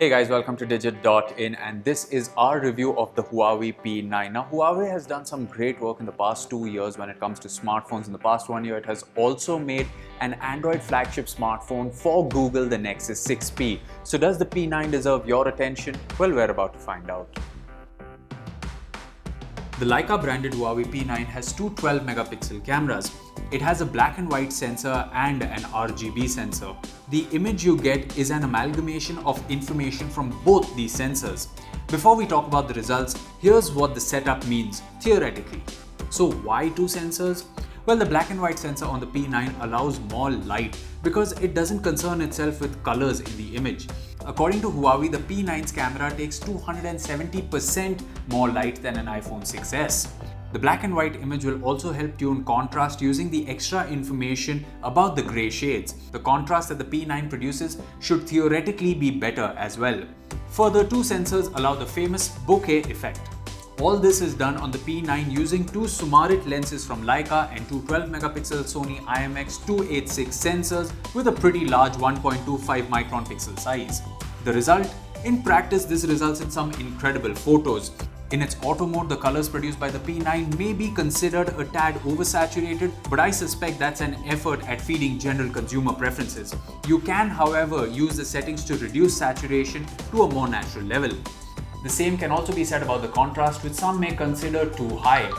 Hey guys, welcome to Digit.in, and this is our review of the Huawei P9. Now, Huawei has done some great work in the past 2 years when it comes to smartphones. In the past 1 year, it has also made an Android flagship smartphone for Google, the Nexus 6P. So does the P9 deserve your attention? Well, we're about to find out. The Leica branded Huawei P9 has two 12 megapixel cameras. It has a black and white sensor and an RGB sensor. The image you get is an amalgamation of information from both these sensors. Before we talk about the results, here's what the setup means theoretically. So why two sensors? Well, the black and white sensor on the P9 allows more light because it doesn't concern itself with colors in the image. According to Huawei, the P9's camera takes 270% more light than an iPhone 6s. The black and white image will also help tune contrast using the extra information about the grey shades. The contrast that the P9 produces should theoretically be better as well. Further, two sensors allow the famous bokeh effect. All this is done on the P9 using two Sumarit lenses from Leica and two 12 megapixel Sony IMX286 sensors with a pretty large 1.25 micron pixel size. The result? In practice, this results in some incredible photos. In its auto mode, the colors produced by the P9 may be considered a tad oversaturated, but I suspect that's an effort at feeding general consumer preferences. You can, however, use the settings to reduce saturation to a more natural level. The same can also be said about the contrast, which some may consider too high.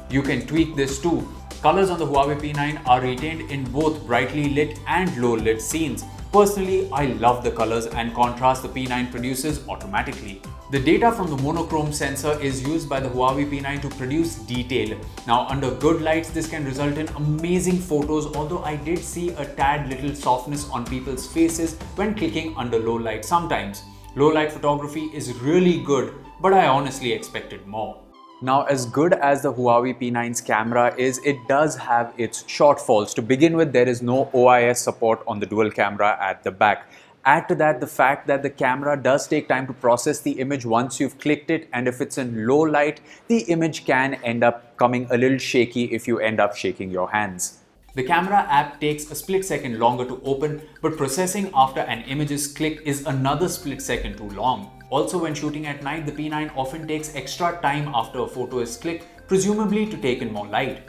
You can tweak this too. Colors on the Huawei P9 are retained in both brightly lit and low lit scenes. Personally, I love the colors and contrast the P9 produces automatically. The data from the monochrome sensor is used by the Huawei P9 to produce detail. Now, under good lights, this can result in amazing photos, although I did see a tad little softness on people's faces when clicking under low light sometimes. Low light photography is really good, but I honestly expected more. Now, as good as the Huawei P9's camera is, it does have its shortfalls. To begin with, there is no OIS support on the dual camera at the back. Add to that the fact that the camera does take time to process the image once you've clicked it, and if it's in low light, the image can end up coming a little shaky if you end up shaking your hands. The camera app takes a split second longer to open, but processing after an image is clicked is another split second too long. Also, when shooting at night, the P9 often takes extra time after a photo is clicked, presumably to take in more light.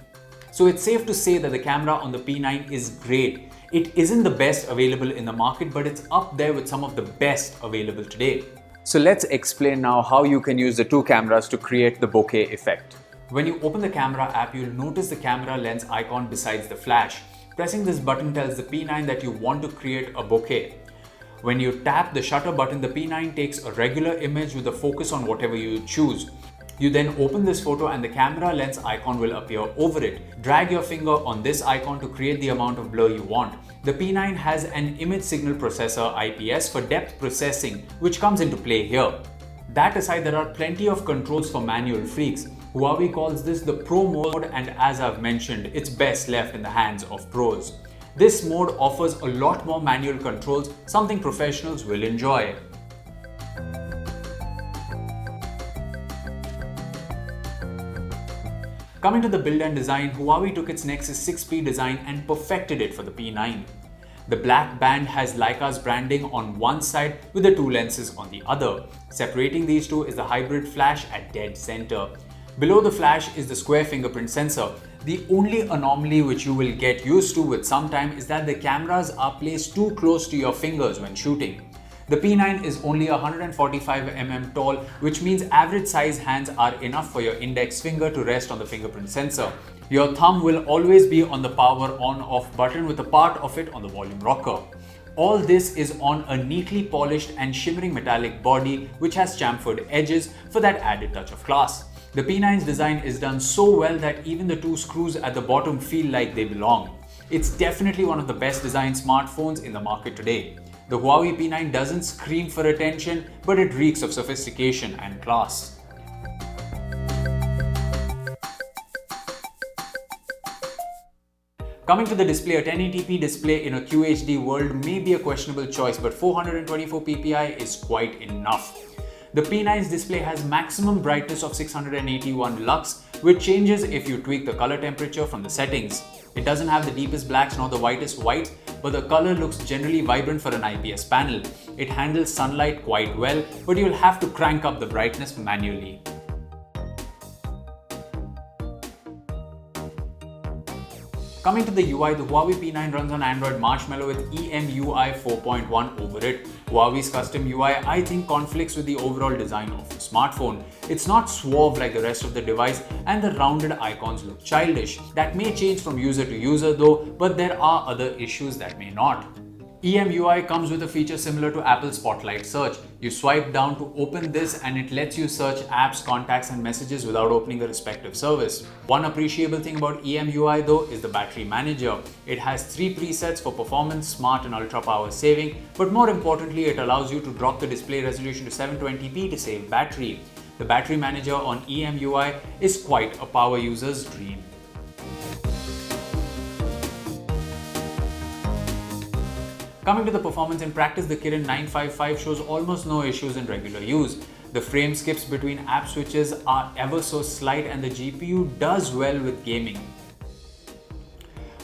So it's safe to say that the camera on the P9 is great. It isn't the best available in the market, but it's up there with some of the best available today. So let's explain now how you can use the two cameras to create the bokeh effect. When you open the camera app, you'll notice the camera lens icon besides the flash. Pressing this button tells the P9 that you want to create a bokeh. When you tap the shutter button, the P9 takes a regular image with a focus on whatever you choose. You then open this photo and the camera lens icon will appear over it. Drag your finger on this icon to create the amount of blur you want. The P9 has an image signal processor IPS for depth processing, which comes into play here. That aside, there are plenty of controls for manual freaks. Huawei calls this the Pro mode, and as I've mentioned, it's best left in the hands of pros. This mode offers a lot more manual controls, something professionals will enjoy. Coming to the build and design, Huawei took its Nexus 6P design and perfected it for the P9. The black band has Leica's branding on one side with the two lenses on the other. Separating these two is the hybrid flash at dead center. Below the flash is the square fingerprint sensor. The only anomaly which you will get used to with some time is that the cameras are placed too close to your fingers when shooting. The P9 is only 145 mm tall, which means average size hands are enough for your index finger to rest on the fingerprint sensor. Your thumb will always be on the power on-off button with a part of it on the volume rocker. All this is on a neatly polished and shimmering metallic body which has chamfered edges for that added touch of class. The P9's design is done so well that even the two screws at the bottom feel like they belong. It's definitely one of the best designed smartphones in the market today. The Huawei P9 doesn't scream for attention, but it reeks of sophistication and class. Coming to the display, a 1080p display in a QHD world may be a questionable choice, but 424 ppi is quite enough. The P9's display has maximum brightness of 681 lux, which changes if you tweak the color temperature from the settings. It doesn't have the deepest blacks nor the whitest whites, but the color looks generally vibrant for an IPS panel. It handles sunlight quite well, but you'll have to crank up the brightness manually. Coming to the UI, the Huawei P9 runs on Android Marshmallow with EMUI 4.1 over it. Huawei's custom UI, I think, conflicts with the overall design of the smartphone. It's not suave like the rest of the device, and the rounded icons look childish. That may change from user to user though, but there are other issues that may not. EMUI comes with a feature similar to Apple's Spotlight search. You swipe down to open this and it lets you search apps, contacts and messages without opening the respective service. One appreciable thing about EMUI though is the battery manager. It has 3 presets for performance, smart and ultra power saving, but more importantly it allows you to drop the display resolution to 720p to save battery. The battery manager on EMUI is quite a power user's dream. Coming to the performance, in practice, the Kirin 955 shows almost no issues in regular use. The frame skips between app switches are ever so slight and the GPU does well with gaming.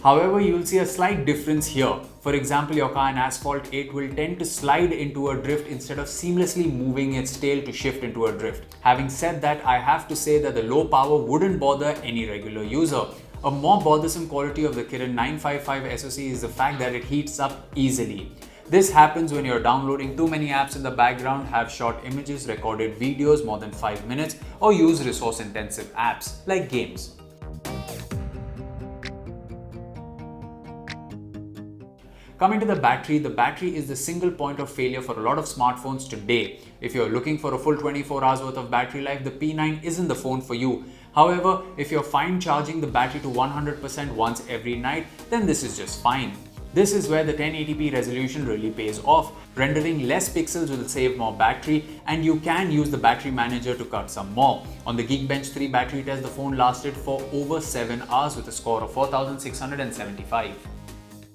However, you will see a slight difference here. For example, your car in Asphalt 8 will tend to slide into a drift instead of seamlessly moving its tail to shift into a drift. Having said that, I have to say that the low power wouldn't bother any regular user. A more bothersome quality of the Kirin 955 SoC is the fact that it heats up easily. This happens when you're downloading too many apps in the background, have short images, recorded videos more than 5 minutes, or use resource-intensive apps like games. Coming to the battery is the single point of failure for a lot of smartphones today. If you're looking for a full 24 hours worth of battery life, the P9 isn't the phone for you. However, if you're fine charging the battery to 100% once every night, then this is just fine. This is where the 1080p resolution really pays off. Rendering less pixels will save more battery, and you can use the battery manager to cut some more. On the Geekbench 3 battery test, the phone lasted for over 7 hours with a score of 4675.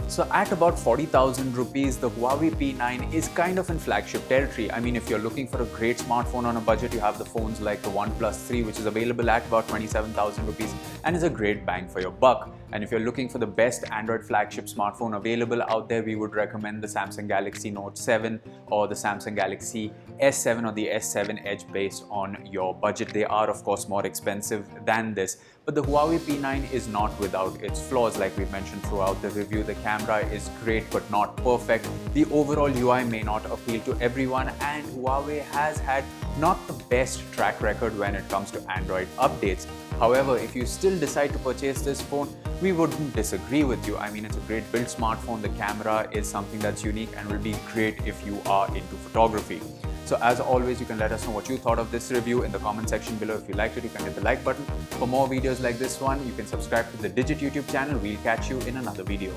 So at about 40,000 rupees, the Huawei P9 is kind of in flagship territory. I mean, if you're looking for a great smartphone on a budget, you have the phones like the OnePlus 3, which is available at about 27,000 rupees and is a great bang for your buck. And if you're looking for the best Android flagship smartphone available out there, we would recommend the Samsung Galaxy Note 7 or the Samsung Galaxy S7 or the S7 Edge based on your budget. They are, of course, more expensive than this. But the Huawei P9 is not without its flaws, like we mentioned throughout the review. The camera is great but not perfect. The overall UI may not appeal to everyone, and Huawei has had not the best track record when it comes to Android updates. However, if you still decide to purchase this phone, we wouldn't disagree with you. I mean, it's a great built smartphone. The camera is something that's unique and will be great if you are into photography. So as always, you can let us know what you thought of this review in the comment section below. If you liked it, you can hit the like button. For more videos like this one, you can subscribe to the Digit YouTube channel. We'll catch you in another video.